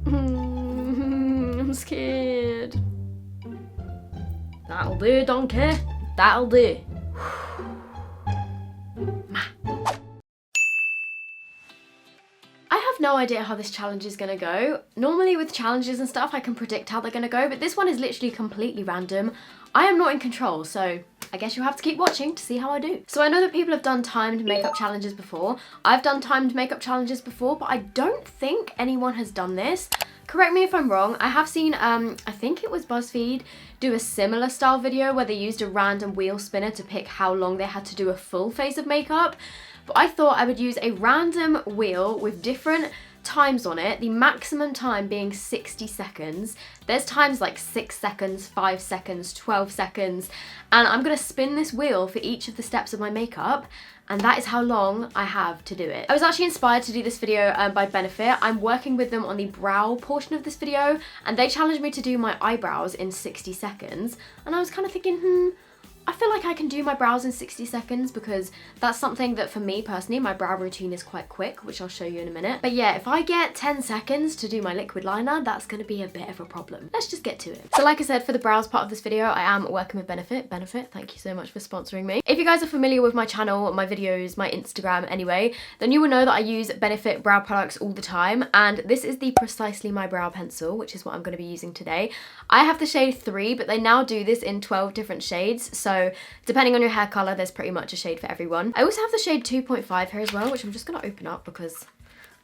I'm scared. That'll do, donkey. That'll do. I have no idea how this challenge is gonna go. Normally with challenges and stuff I can predict how they're gonna go, but this one is literally completely random. I am not in control, so I guess you'll have to keep watching to see how I do. So I know that people have done timed makeup challenges before. I've done timed makeup challenges before, but I don't think anyone has done this. Correct me if I'm wrong. I have seen, I think it was BuzzFeed, do a similar style video where they used a random wheel spinner to pick how long they had to do a full face of makeup. But I thought I would use a random wheel with different times on it, the maximum time being 60 seconds. There's times like 6 seconds, 5 seconds, 12 seconds, and I'm gonna spin this wheel for each of the steps of my makeup, and that is how long I have to do it. I was actually inspired to do this video by Benefit. I'm working with them on the brow portion of this video, and they challenged me to do my eyebrows in 60 seconds, and I was kind of thinking, I feel like I can do my brows in 60 seconds because that's something that for me personally, my brow routine is quite quick, which I'll show you in a minute. But yeah, if I get 10 seconds to do my liquid liner, that's gonna be a bit of a problem. Let's just get to it. So like I said, for the brows part of this video, I am working with Benefit. Benefit, thank you so much for sponsoring me. If you guys are familiar with my channel, my videos, my Instagram anyway, then you will know that I use Benefit brow products all the time. And this is the Precisely My Brow Pencil, which is what I'm gonna be using today. I have the shade 3, but they now do this in 12 different shades. So depending on your hair color, there's pretty much a shade for everyone. I also have the shade 2.5 here as well, which I'm just gonna open up because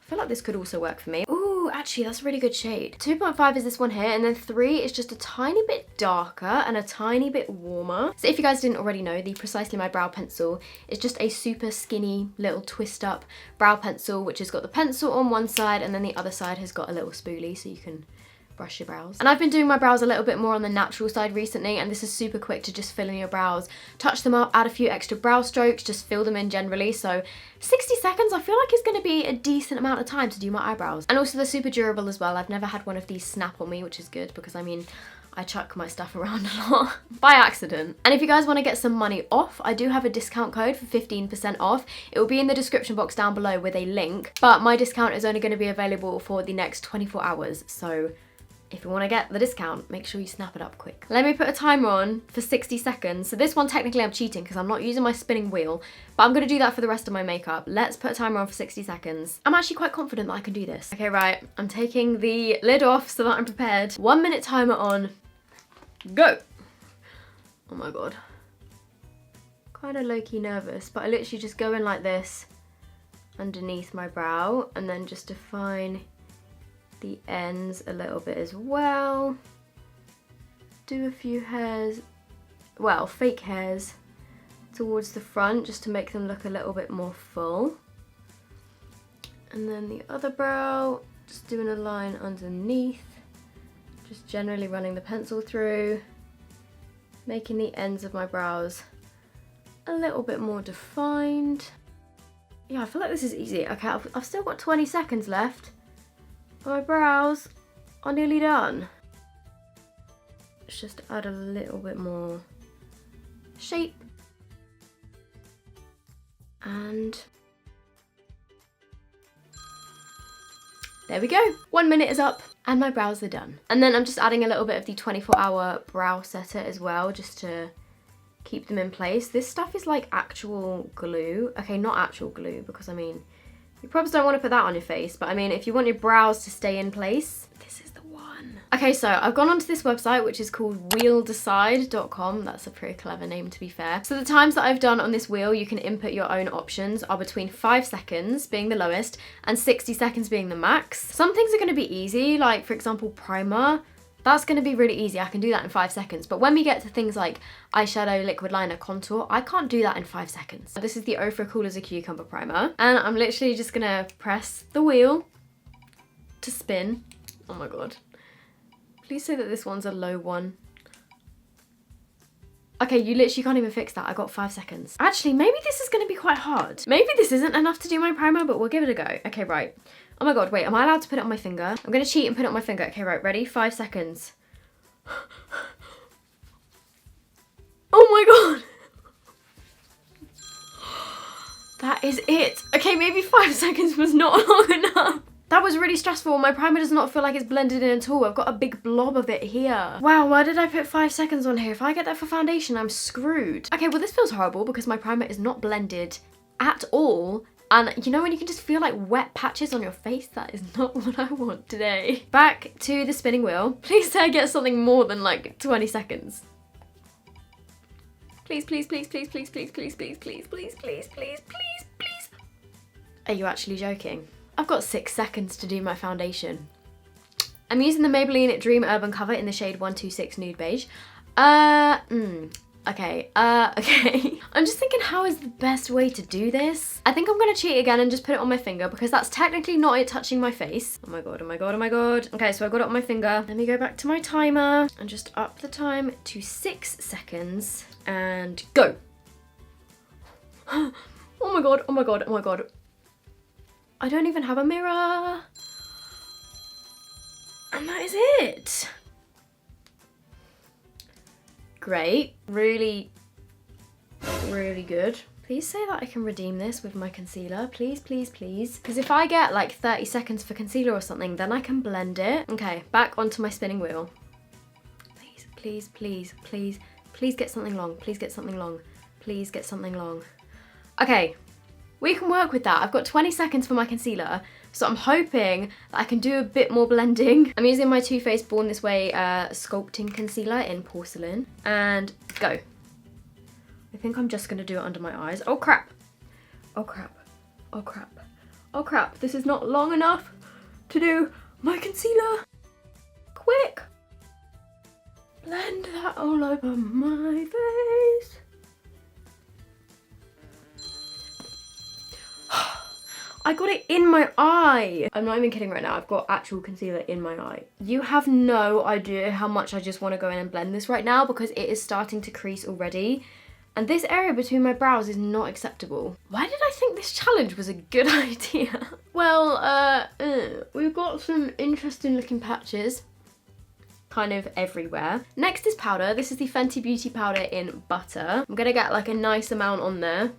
I feel like this could also work for me. Ooh, actually that's a really good shade. 2.5 is this one here, and then 3 is just a tiny bit darker and a tiny bit warmer. So if you guys didn't already know, the Precisely My Brow Pencil is just a super skinny little twist up brow pencil, which has got the pencil on one side and then the other side has got a little spoolie so you can brush your brows. And I've been doing my brows a little bit more on the natural side recently, and this is super quick to just fill in your brows, touch them up, add a few extra brow strokes, just fill them in generally. So 60 seconds I feel like is going to be a decent amount of time to do my eyebrows. And also they're super durable as well. I've never had one of these snap on me, which is good because I mean I chuck my stuff around a lot by accident. And if you guys want to get some money off, I do have a discount code for 15% off. It will be in the description box down below with a link, but my discount is only going to be available for the next 24 hours. So if you want to get the discount, make sure you snap it up quick. Let me put a timer on for 60 seconds. So this one, technically I'm cheating because I'm not using my spinning wheel, but I'm going to do that for the rest of my makeup. Let's put a timer on for 60 seconds. I'm actually quite confident that I can do this. Okay, right. I'm taking the lid off so that I'm prepared. 1 minute timer on. Go. Oh my God. Kind of low-key nervous, but I literally just go in like this underneath my brow and then just define the ends a little bit as well. Do a few hairs, well, fake hairs towards the front just to make them look a little bit more full. And then the other brow, just doing a line underneath, just generally running the pencil through, making the ends of my brows a little bit more defined. Yeah, I feel like this is easy. Okay, I've still got 20 seconds left. My brows are nearly done. Let's just add a little bit more shape. And there we go. 1 minute is up and my brows are done. And then I'm just adding a little bit of the 24-hour brow setter as well, just to keep them in place. This stuff is like actual glue. Okay, not actual glue, because I mean, you probably don't want to put that on your face, but I mean, if you want your brows to stay in place, this is the one. Okay, so I've gone onto this website, which is called wheeldecide.com. That's a pretty clever name, to be fair. So the times that I've done on this wheel, you can input your own options, are between 5 seconds being the lowest and 60 seconds being the max. Some things are going to be easy, like for example, primer. That's going to be really easy. I can do that in 5 seconds. But when we get to things like eyeshadow, liquid liner, contour, I can't do that in 5 seconds. This is the Ofra Cool as a Cucumber primer. And I'm literally just going to press the wheel to spin. Oh my God. Please say that this one's a low one. Okay, you literally can't even fix that. I got 5 seconds. Actually, maybe this is going to be quite hard. Maybe this isn't enough to do my primer, but we'll give it a go. Okay, right. Oh my God, wait, am I allowed to put it on my finger? I'm gonna cheat and put it on my finger. Okay, right, ready? 5 seconds. Oh my God. That is it. Okay, maybe 5 seconds was not long enough. That was really stressful. My primer does not feel like it's blended in at all. I've got a big blob of it here. Wow, why did I put 5 seconds on here? If I get that for foundation, I'm screwed. Okay, well this feels horrible because my primer is not blended at all. And you know when you can just feel like wet patches on your face? That is not what I want today. Back to the spinning wheel. Please say I get something more than like 20 seconds. Please, please, please, please, please, please, please, please, please, please, please, please, please, please. Are you actually joking? I've got 6 seconds to do my foundation. I'm using the Maybelline Dream Urban Cover in the shade 126 Nude Beige. Okay. I'm just thinking, how is the best way to do this? I think I'm gonna cheat again and just put it on my finger because that's technically not it touching my face. Oh my god, oh my god, oh my god. Okay, so I got it on my finger. Let me go back to my timer and just up the time to 6 seconds and go. Oh my god, oh my god, oh my god. I don't even have a mirror. And that is it. Great. Really, really good. Please say that I can redeem this with my concealer. Please, please, please. Because if I get like 30 seconds for concealer or something, then I can blend it. Okay, back onto my spinning wheel. Please, please, please, please, please get something long. Please get something long. Please get something long. Okay. We can work with that. I've got 20 seconds for my concealer, so I'm hoping that I can do a bit more blending. I'm using my Too Faced Born This Way sculpting concealer in Porcelain, and go. I think I'm just gonna do it under my eyes. Oh crap. Oh crap. Oh crap. Oh crap. This is not long enough to do my concealer. Quick. Blend that all over my face. I got it in my eye. I'm not even kidding right now. I've got actual concealer in my eye. You have no idea how much I just want to go in and blend this right now because it is starting to crease already. And this area between my brows is not acceptable. Why did I think this challenge was a good idea? Well, we've got some interesting looking patches kind of everywhere. Next is powder. This is the Fenty Beauty powder in Butter. I'm gonna get like a nice amount on there.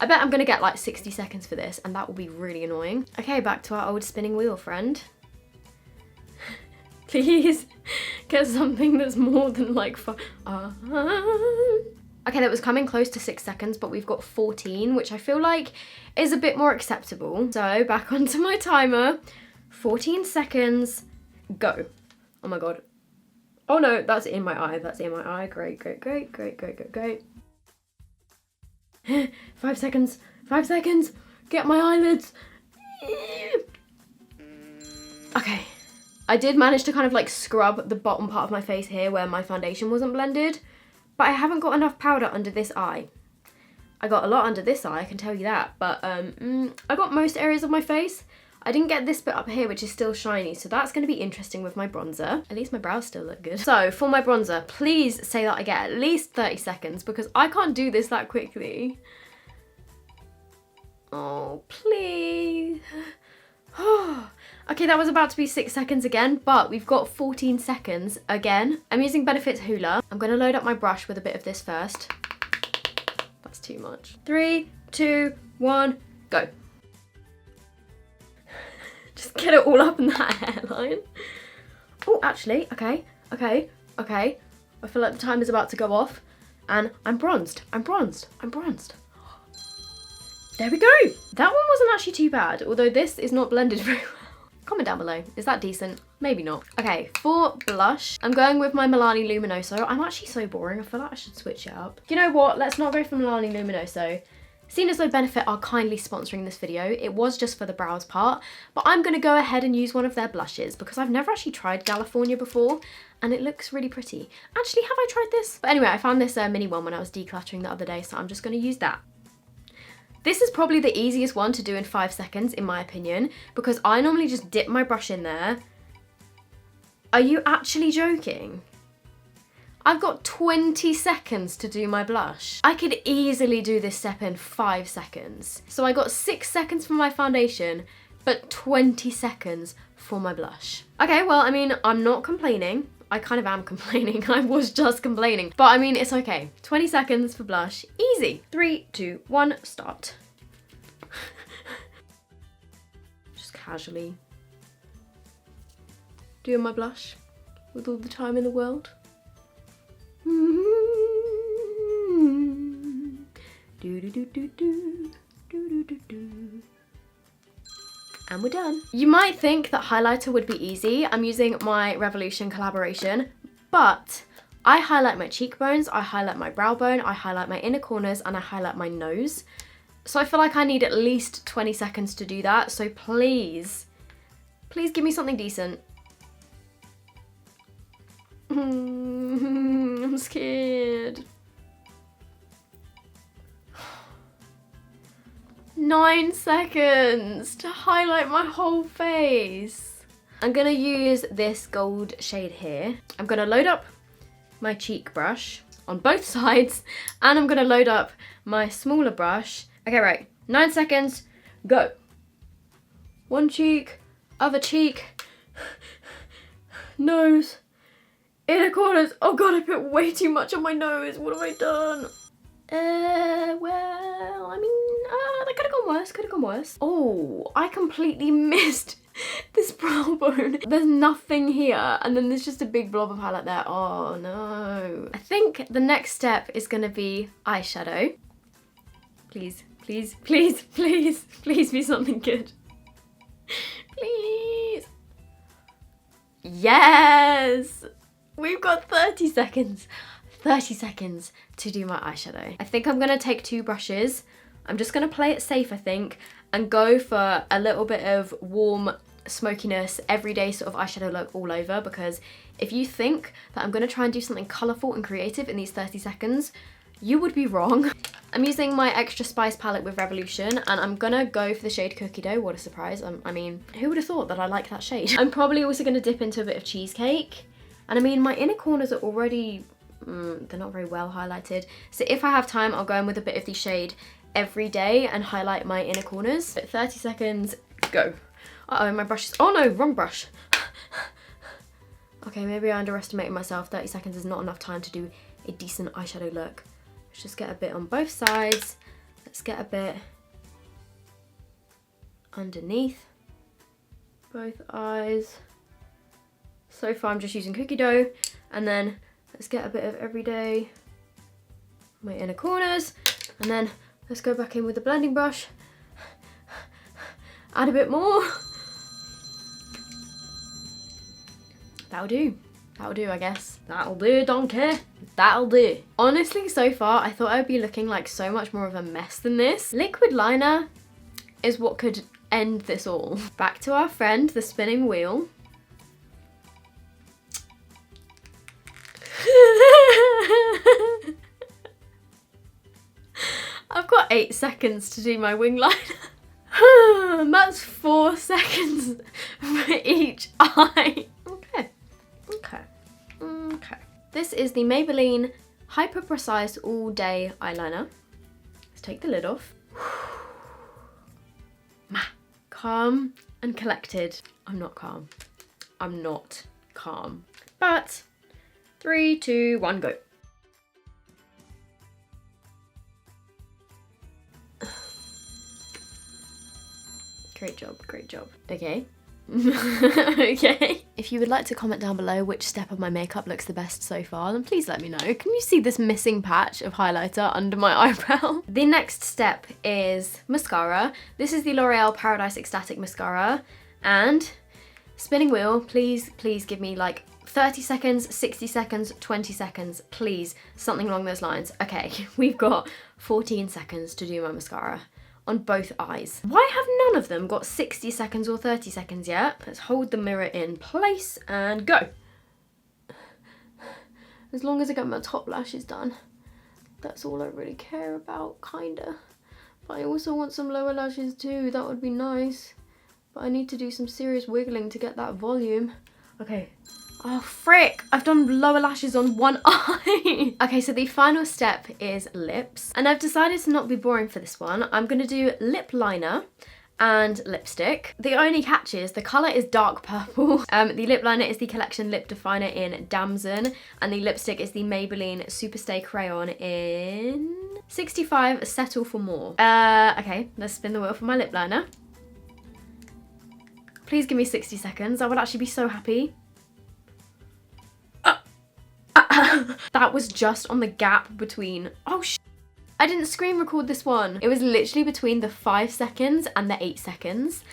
I bet I'm gonna get like 60 seconds for this and that will be really annoying. Okay, back to our old spinning wheel, friend. Please get something that's more than like Okay, that was coming close to 6 seconds, but we've got 14, which I feel like is a bit more acceptable. So back onto my timer, 14 seconds, go. Oh my god. Oh no, that's in my eye, that's in my eye. Great, great, great, great, great, great, great. 5 seconds, 5 seconds, get my eyelids. Okay, I did manage to kind of like scrub the bottom part of my face here where my foundation wasn't blended, but I haven't got enough powder under this eye. I got a lot under this eye, I can tell you that, but I got most areas of my face. I didn't get this bit up here, which is still shiny, so that's going to be interesting with my bronzer. At least my brows still look good. So, for my bronzer, please say that I get at least 30 seconds, because I can't do this that quickly. Oh, please. Okay, that was about to be 6 seconds again, but we've got 14 seconds again. I'm using Benefit's Hoola. I'm going to load up my brush with a bit of this first. That's too much. 3, 2, 1, go. Just get it all up in that hairline. Oh, actually, okay. I feel like the time is about to go off. And I'm bronzed. There we go. That one wasn't actually too bad, although this is not blended very well. Comment down below. Is that decent? Maybe not. Okay, for blush, I'm going with my Milani Luminoso. I'm actually so boring. I feel like I should switch it up. You know what? Let's not go for Milani Luminoso. Seeing as though Benefit are kindly sponsoring this video, it was just for the brows part, but I'm going to go ahead and use one of their blushes because I've never actually tried California before and it looks really pretty. Actually, have I tried this? But anyway, I found this mini one when I was decluttering the other day, so I'm just going to use that. This is probably the easiest one to do in 5 seconds, in my opinion, because I normally just dip my brush in there. Are you actually joking? I've got 20 seconds to do my blush. I could easily do this step in 5 seconds. So I got 6 seconds for my foundation, but 20 seconds for my blush. Okay, well, I mean, I'm not complaining. I kind of am complaining. I was just complaining. But I mean, it's okay. 20 seconds for blush. Easy. 3, 2, 1, start. Just casually doing my blush with all the time in the world. And we're done. You might think that highlighter would be easy. I'm using my Revolution collaboration, but I highlight my cheekbones, I highlight my brow bone, I highlight my inner corners, and I highlight my nose. So I feel like I need at least 20 seconds to do that. So please, please give me something decent. I'm scared. 9 seconds to highlight my whole face. I'm gonna use this gold shade here. I'm gonna load up my cheek brush on both sides, and I'm gonna load up my smaller brush. Okay, right, 9 seconds, go. One cheek, other cheek, nose, inner corners. Oh God, I put way too much on my nose. What have I done? Well, I mean, that could have gone worse, could have gone worse. Oh, I completely missed this brow bone. There's nothing here, and then there's just a big blob of highlight there. Oh no. I think the next step is gonna be eyeshadow. Please, please, please, please, please be something good. Please. Yes! We've got 30 seconds. 30 seconds to do my eyeshadow. I think I'm gonna take 2 brushes. I'm just gonna play it safe, I think, and go for a little bit of warm smokiness, everyday sort of eyeshadow look all over, because if you think that I'm gonna try and do something colourful and creative in these 30 seconds, you would be wrong. I'm using my Extra Spice palette with Revolution, and I'm gonna go for the shade Cookie Dough. What a surprise. I mean, who would have thought that I like that shade? I'm probably also gonna dip into a bit of Cheesecake. And I mean, my inner corners are already, they're not very well highlighted. So if I have time, I'll go in with a bit of the shade Every Day and highlight my inner corners. 30 seconds, go. Uh-oh, my brush is, oh no, wrong brush. Okay, maybe I underestimated myself. 30 seconds is not enough time to do a decent eyeshadow look. Let's just get a bit on both sides. Let's get a bit underneath both eyes. So far I'm just using Cookie Dough, and then let's get a bit of Everyday, my inner corners, and then let's go back in with the blending brush, add a bit more. That'll do. That'll do, I guess. That'll do, don't care. That'll do. Honestly, so far, I thought I'd be looking like so much more of a mess than this. Liquid liner is what could end this all. Back to our friend, the spinning wheel. I've got 8 seconds to do my wing liner. That's 4 seconds for each eye. Okay. This is the Maybelline Hyper Precise All Day Eyeliner. Let's take the lid off. Calm and collected. I'm not calm. I'm not calm. But 3, 2, 1, go. Great job, great job. Okay. Okay. If you would like to comment down below which step of my makeup looks the best so far, then please let me know. Can you see this missing patch of highlighter under my eyebrow? The next step is mascara. This is the L'Oreal Paradise Ecstatic Mascara, and spinning wheel, please give me like 30 seconds, 60 seconds, 20 seconds, please, something along those lines. Okay, we've got 14 seconds to do my mascara on both eyes. Why have none of them got 60 seconds or 30 seconds yet? Let's hold the mirror in place and go. As long as I get my top lashes done, that's all I really care about, kinda. But I also want some lower lashes too, that would be nice. But I need to do some serious wiggling to get that volume. Okay. Oh frick, I've done lower lashes on one eye. Okay, so the final step is lips. And I've decided to not be boring for this one. I'm gonna do lip liner and lipstick. The only catch is the colour is dark purple. The lip liner is the Collection Lip Definer in Damson, and the lipstick is the Maybelline Superstay Crayon in 65 Settle for More. Okay, let's spin the wheel for my lip liner. Please give me 60 seconds, I would actually be so happy. That was just on the gap between, oh I didn't screen record this one. It was literally between the 5 seconds and the 8 seconds.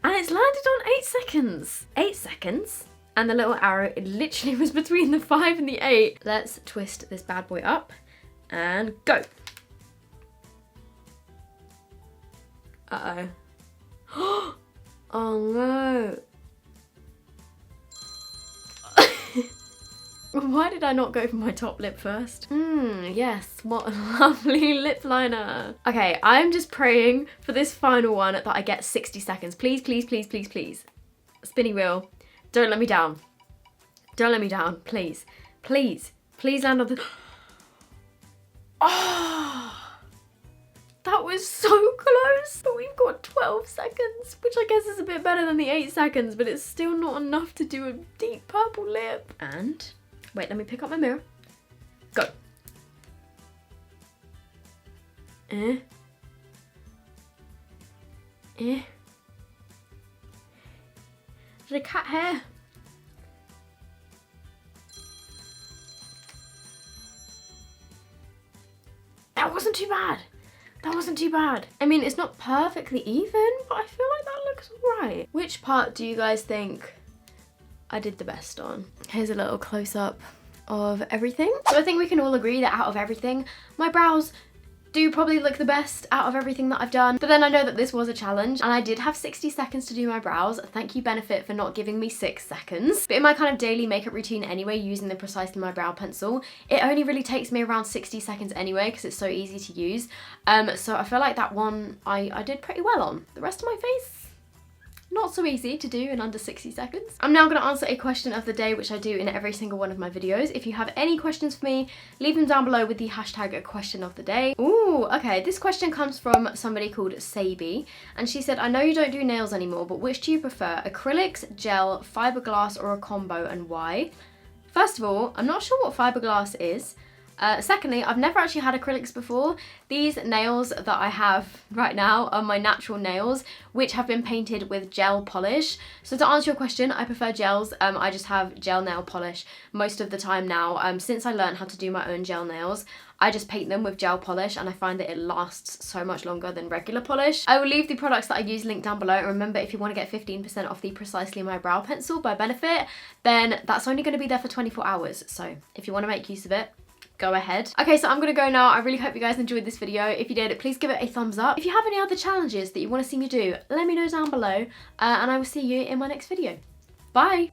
And it's landed on 8 seconds. 8 seconds. And the little arrow, it literally was between the 5 and the 8. Let's twist this bad boy up and go. Uh-oh. Oh no. Why did I not go for my top lip first? Yes, what a lovely lip liner. Okay, I'm just praying for this final one that I get 60 seconds. Please, please, please, please, please. Spinny wheel, don't let me down. Don't let me down, please. Please, please land on the... Oh, that was so close. But we've got 12 seconds, which I guess is a bit better than the 8 seconds, but it's still not enough to do a deep purple lip. And... wait, let me pick up my mirror. Go. Is it a cat hair? That wasn't too bad. That wasn't too bad. I mean, it's not perfectly even, but I feel like that looks alright. Which part do you guys think I did the best on? Here's a little close-up of everything. So I think we can all agree that out of everything, my brows do probably look the best out of everything that I've done. But then I know that this was a challenge and I did have 60 seconds to do my brows. Thank you, Benefit, for not giving me 6 seconds. But in my kind of daily makeup routine anyway, using the Precisely My Brow pencil, it only really takes me around 60 seconds anyway because it's so easy to use. So I feel like that one I did pretty well on. The rest of my face, not so easy to do in under 60 seconds. I'm now going to answer a question of the day, which I do in every single one of my videos. If you have any questions for me, leave them down below with the hashtag question of the day. Ooh, okay, this question comes from somebody called Sabi, and she said, I know you don't do nails anymore, but which do you prefer, acrylics, gel, fiberglass, or a combo, and why? First of all, I'm not sure what fiberglass is. Secondly, I've never actually had acrylics before. These nails that I have right now are my natural nails, which have been painted with gel polish. So to answer your question, I prefer gels. I just have gel nail polish most of the time now. Since I learned how to do my own gel nails, I just paint them with gel polish and I find that it lasts so much longer than regular polish. I will leave the products that I use linked down below, and remember, if you want to get 15% off the Precisely My Brow pencil by Benefit, then that's only going to be there for 24 hours. So if you want to make use of it, go ahead. Okay, so I'm gonna go now. I really hope you guys enjoyed this video. If you did, please give it a thumbs up. If you have any other challenges that you want to see me do, let me know down below, and I will see you in my next video. Bye!